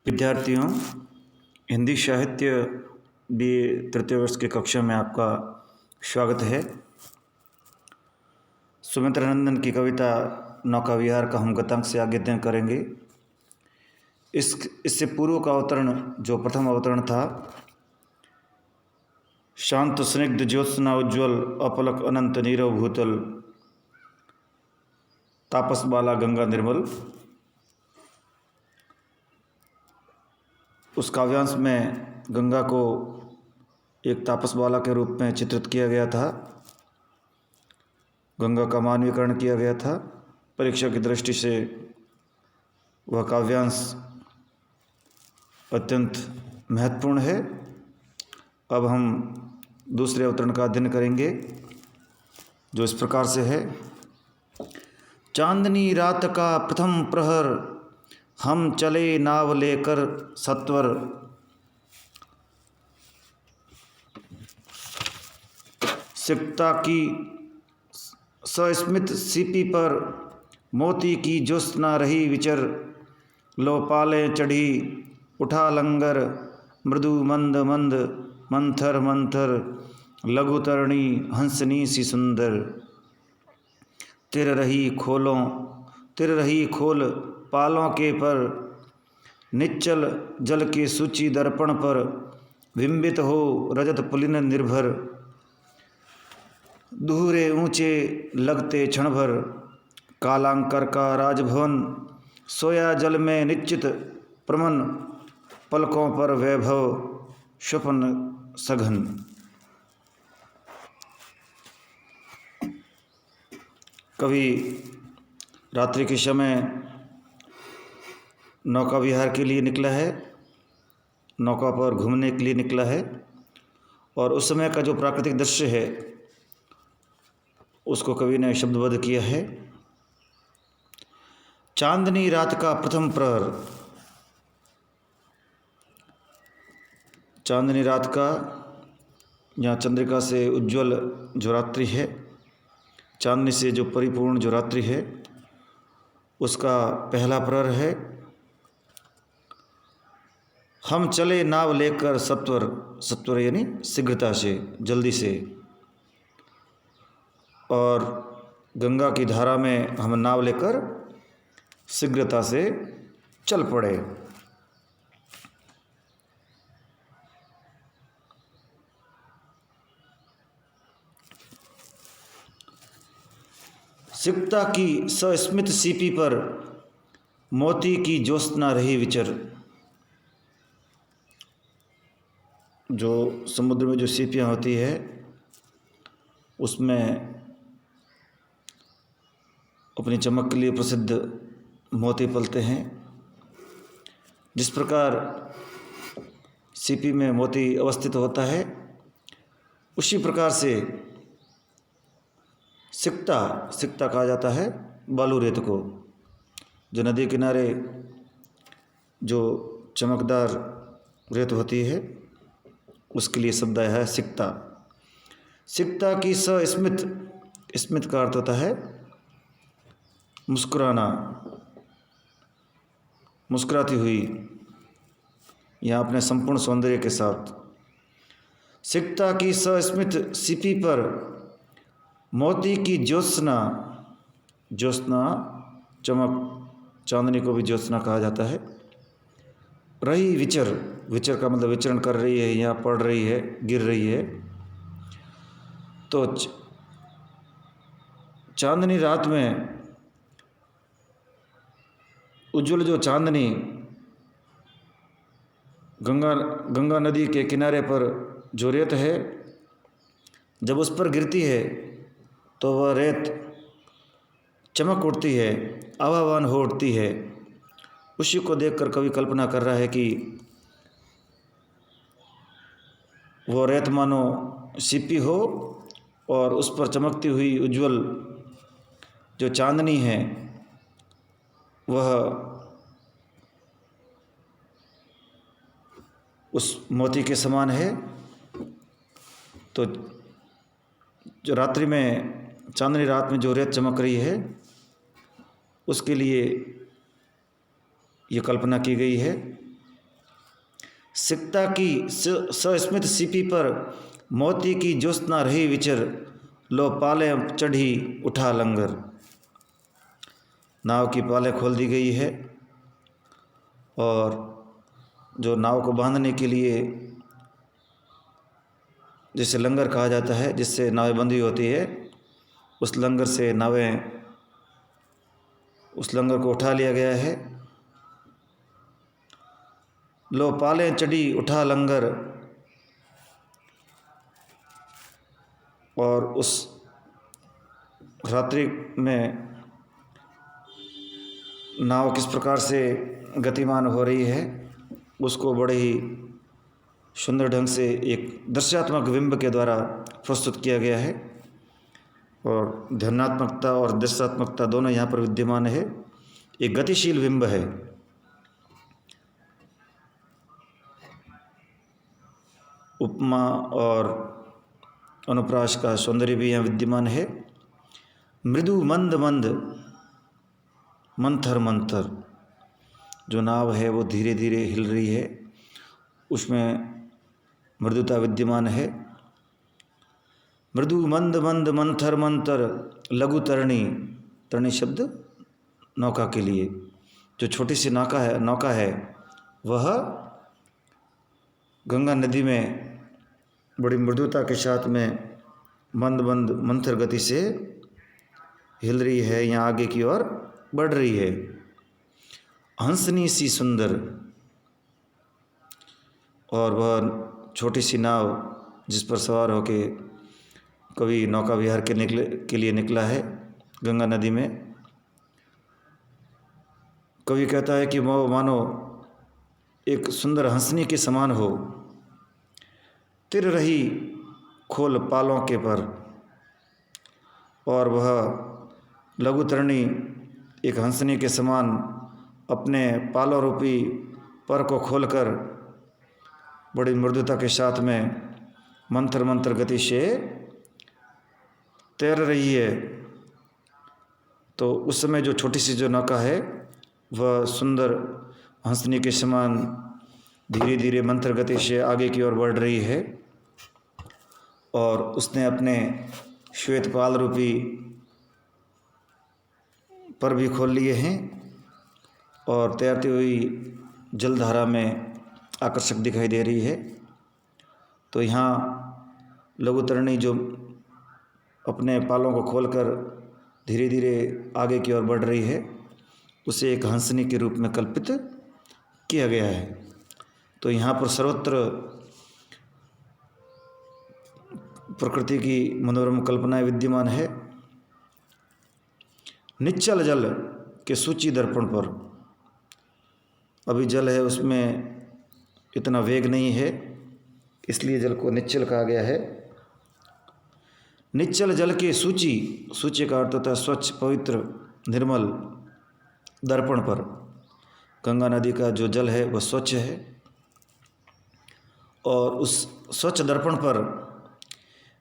विद्यार्थियों, हिंदी साहित्य बी तृतीय वर्ष की कक्षा में आपका स्वागत है। सुमित्रानंदन की कविता नौका विहार का हम गतांक से आगे अध्ययन करेंगे। इससे पूर्व का अवतरण जो प्रथम अवतरण था, शांत स्निग्ध ज्योत्सना उज्ज्वल अपलक अनंत नीरव भूतल तापस बाला गंगा निर्मल, उस काव्यांश में गंगा को एक तापस बाला के रूप में चित्रित किया गया था। गंगा का मानवीकरण किया गया था। परीक्षा की दृष्टि से वह काव्यांश अत्यंत महत्वपूर्ण है। अब हम दूसरे अवतरण का अध्ययन करेंगे जो इस प्रकार से है। चांदनी रात का प्रथम प्रहर, हम चले नाव लेकर सत्वर। सिकता की सस्मित सीपी पर, मोती की ज्योत्सना रही विचर। लो पाले चढ़ी उठा लंगर, मृदु मंद मंद मंथर मंथर। लघु तरणी हंसनी सी सुंदर। तिर रही खोल पालों के पर, निश्चल जल के सूची दर्पण पर। बिंबित हो रजत पुलिन निर्भर, दूहरे ऊंचे लगते क्षण भर। कालांकर का राजभवन, सोया जल में निश्चित प्रमन। पलकों पर वैभव स्वप्न सघन। कवि रात्रि के समय नौका विहार के लिए निकला है, नौका पर घूमने के लिए निकला है, और उस समय का जो प्राकृतिक दृश्य है उसको कवि ने शब्दबद्ध किया है। चांदनी रात का प्रथम प्रहर। चांदनी रात का, यहाँ चंद्रिका से उज्ज्वल जो रात्रि है, चांदनी से जो परिपूर्ण जो रात्रि है, उसका पहला प्रहर है। हम चले नाव लेकर सत्वर, सत्वर यानी शीघ्रता से, जल्दी से, और गंगा की धारा में हम नाव लेकर शीघ्रता से चल पड़े। सिकता की सस्मित सीपी पर, मोती की ज्योत्सना रही विचर। जो समुद्र में जो सीपियाँ होती है उसमें अपनी चमक के लिए प्रसिद्ध मोती पलते हैं। जिस प्रकार सीपी में मोती अवस्थित होता है, उसी प्रकार से सिकता कहा जाता है बालू रेत को। जो नदी किनारे जो चमकदार रेत होती है उसके लिए शब्द आया है सिकता। सिकता की सस्मित, स्मित का अर्थ होता है मुस्कुराना, मुस्कुराती हुई, यहाँ अपने संपूर्ण सौंदर्य के साथ। सिकता की सस्मित सीपी पर, मोती की ज्योत्सना, ज्योत्सना चमक, चांदनी को भी ज्योत्सना कहा जाता है। रही विचर, विचर का मतलब विचरण कर रही है, यहाँ पड़ रही है, गिर रही है। तो चांदनी रात में उज्ज्वल जो चांदनी गंगा नदी के किनारे पर जो रेत है, जब उस पर गिरती है तो वह रेत चमक उठती है, आवावान हो उठती है। उसी को देखकर कवि कल्पना कर रहा है कि वो रेत मानो सीपी हो और उस पर चमकती हुई उज्ज्वल जो चांदनी है वह उस मोती के समान है। तो जो रात्रि में, चांदनी रात में जो रेत चमक रही है, उसके लिए ये कल्पना की गई है। सिकता की सस्मित सीपी पर मोती की ज्योत्सना रही विचर, लो पाले चढ़ी उठा लंगर। नाव की पालें खोल दी गई है और जो नाव को बांधने के लिए जिसे लंगर कहा जाता है, जिससे नावें बंधी होती है, उस लंगर से उस लंगर को उठा लिया गया है। लो पालें चढ़ी उठा लंगर, और उस रात्रि में नाव किस प्रकार से गतिमान हो रही है उसको बड़े ही सुंदर ढंग से एक दृश्यात्मक बिंब के द्वारा प्रस्तुत किया गया है, और ध्यानात्मकता और दृश्यात्मकता दोनों यहाँ पर विद्यमान है। एक गतिशील बिंब है। उपमा और अनुप्रास का सौंदर्य भी यहाँ विद्यमान है। मृदु मंद मंद मंथर मंथर, जो नाव है वो धीरे धीरे हिल रही है, उसमें मृदुता विद्यमान है। मृदु मंद मंद मंथर मंथर लघु तरणी, तरणी शब्द नौका के लिए, जो छोटी सी नौका है वह गंगा नदी में बड़ी मृदुता के साथ में मंद मंद मंथर गति से हिल रही है, यहाँ आगे की ओर बढ़ रही है। हंसनी सी सुंदर, और वह छोटी सी नाव जिस पर सवार होके कवि नौका विहार के लिए निकला है गंगा नदी में। कवि कहता है कि वो मानो एक सुंदर हंसनी के समान हो, तिर रही खोल पालों के पर, और वह लघुतरणी एक हंसनी के समान अपने पालों रूपी पर को खोलकर बड़ी मृदुता के साथ में मंत्र मंत्र गति से तैर रही है। तो उस समय जो छोटी सी जो नौका है वह सुंदर हंसनी के समान धीरे धीरे मंत्र गति से आगे की ओर बढ़ रही है, और उसने अपने श्वेत पाल रूपी पर भी खोल लिए हैं, और तैरती हुई जलधारा में आकर्षक दिखाई दे रही है। तो यहाँ लघुतरणी जो अपने पालों को खोलकर धीरे धीरे आगे की ओर बढ़ रही है, उसे एक हंसनी के रूप में कल्पित किया गया है। तो यहाँ पर सर्वत्र प्रकृति की मनोरम कल्पनाएं विद्यमान है। निश्चल जल के सूची दर्पण पर, अभी जल है उसमें इतना वेग नहीं है, इसलिए जल को निश्चल कहा गया है। निश्चल जल के सूची का अर्थ होता है स्वच्छ पवित्र निर्मल। दर्पण पर, गंगा नदी का जो जल है वह स्वच्छ है, और उस स्वच्छ दर्पण पर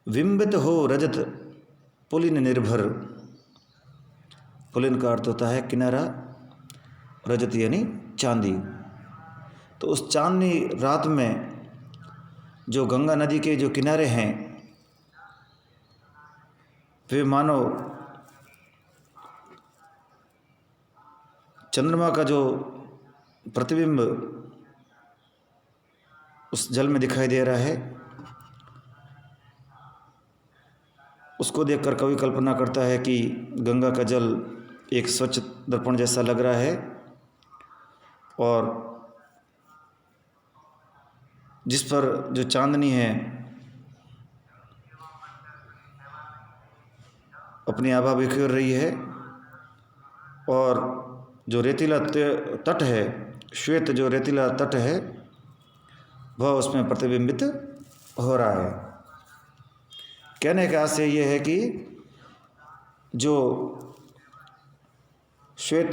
बिंबित हो रजत पुलिन निर्भर। पुलिन का अर्थ होता है किनारा, रजत यानी चांदी। तो उस चांदनी रात में जो गंगा नदी के जो किनारे हैं वे मानो चंद्रमा का जो प्रतिबिंब उस जल में दिखाई दे रहा है, उसको देखकर कवि कल्पना करता है कि गंगा का जल एक स्वच्छ दर्पण जैसा लग रहा है, और जिस पर जो चांदनी है अपनी आभा बिखेर रही है, और जो रेतीला तट है, श्वेत जो रेतीला तट है, वह उसमें प्रतिबिंबित हो रहा है। कहने का आशय यह है कि जो श्वेत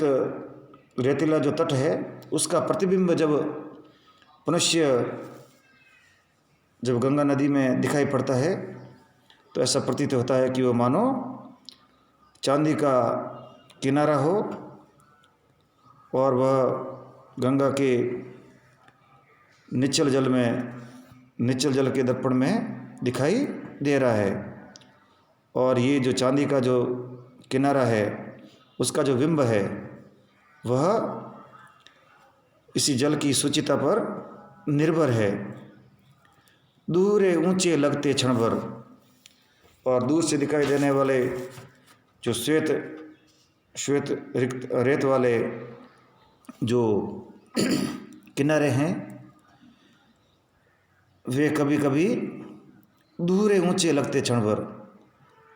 रेतीला जो तट है उसका प्रतिबिंब जब गंगा नदी में दिखाई पड़ता है तो ऐसा प्रतीत होता है कि वो मानो चांदी का किनारा हो, और वह गंगा के निश्चल जल के दर्पण में दिखाई दे रहा है। और ये जो चांदी का जो किनारा है उसका जो बिंब है वह इसी जल की शुचिता पर निर्भर है। दूरे ऊंचे लगते क्षण भर, और दूर से दिखाई देने वाले जो श्वेत रेत वाले जो किनारे हैं वे कभी कभी दूरे ऊंचे लगते क्षण भर,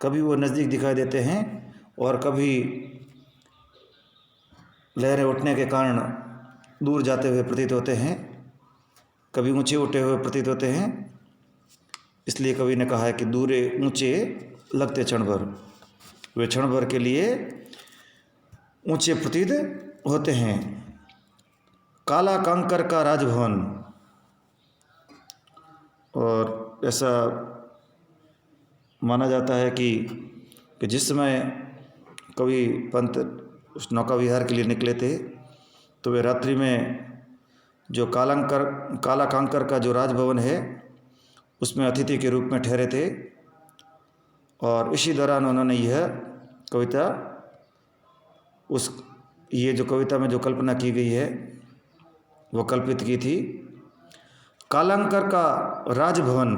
कभी वो नज़दीक दिखाई देते हैं और कभी लहरें उठने के कारण दूर जाते हुए प्रतीत होते हैं, कभी ऊंचे उठे हुए प्रतीत होते हैं। इसलिए कवि ने कहा है कि दूरे ऊंचे लगते क्षण भर, वे क्षण भर के लिए ऊंचे प्रतीत होते हैं। काला कांकर का राजभवन, और ऐसा माना जाता है कि जिस समय कवि पंत उस नौका विहार के लिए निकले थे तो वे रात्रि में जो काला कांकर का जो राजभवन है उसमें अतिथि के रूप में ठहरे थे। और इसी दौरान उन्होंने यह कविता ये जो कविता में जो कल्पना की गई है वो कल्पित की थी। कालांकर का राजभवन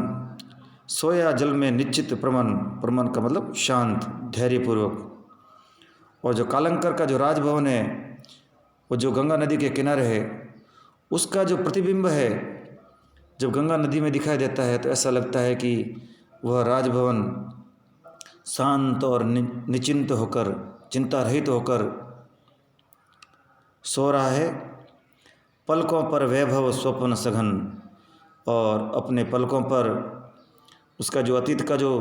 सोया जल में निश्चित प्रमन का मतलब शांत धैर्यपूर्वक। और जो कालांकर का जो राजभवन है वो जो गंगा नदी के किनारे है उसका जो प्रतिबिंब है जब गंगा नदी में दिखाई देता है तो ऐसा लगता है कि वह राजभवन शांत और निश्चिंत होकर, चिंता रहित होकर सो रहा है। पलकों पर वैभव स्वप्न सघन, और अपने पलकों पर उसका जो अतीत का जो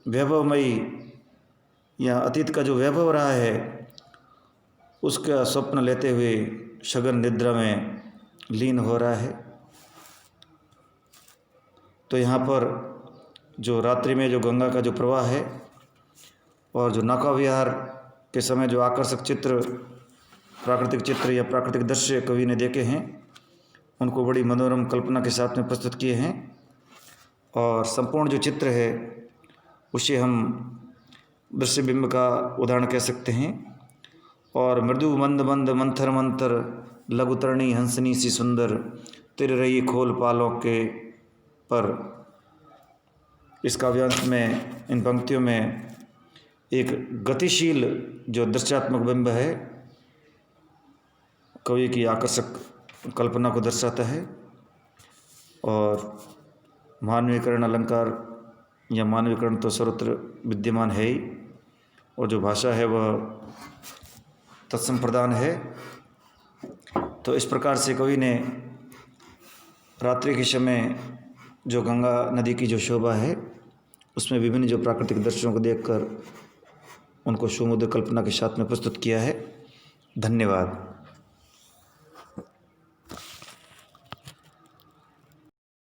वैभवमयी या अतीत का जो वैभव रहा है उसका स्वप्न लेते हुए सघन निद्रा में लीन हो रहा है। तो यहाँ पर जो रात्रि में जो गंगा का जो प्रवाह है और जो नौका विहार के समय जो आकर्षक चित्र, प्राकृतिक चित्र या प्राकृतिक दृश्य कवि ने देखे हैं उनको बड़ी मनोरम कल्पना के साथ में प्रस्तुत किए हैं। और संपूर्ण जो चित्र है उसे हम दृश्य बिंब का उदाहरण कह सकते हैं। और मृदु मंद मंद मंथर मंथर लघुतरणी हंसनी सी सुंदर तिर रही खोल पालों के पर। इस काव्यांश में इन पंक्तियों में एक गतिशील जो दृश्यात्मक बिंब है कवि की आकर्षक कल्पना को दर्शाता है। और मानवीकरण अलंकार या मानवीकरण तो सर्वत्र विद्यमान है ही, और जो भाषा है वह तत्संप्रदान है। तो इस प्रकार से कवि ने रात्रि के समय जो गंगा नदी की जो शोभा है उसमें विभिन्न जो प्राकृतिक दृश्यों को देखकर उनको सुमधुर कल्पना के साथ में प्रस्तुत किया है। धन्यवाद।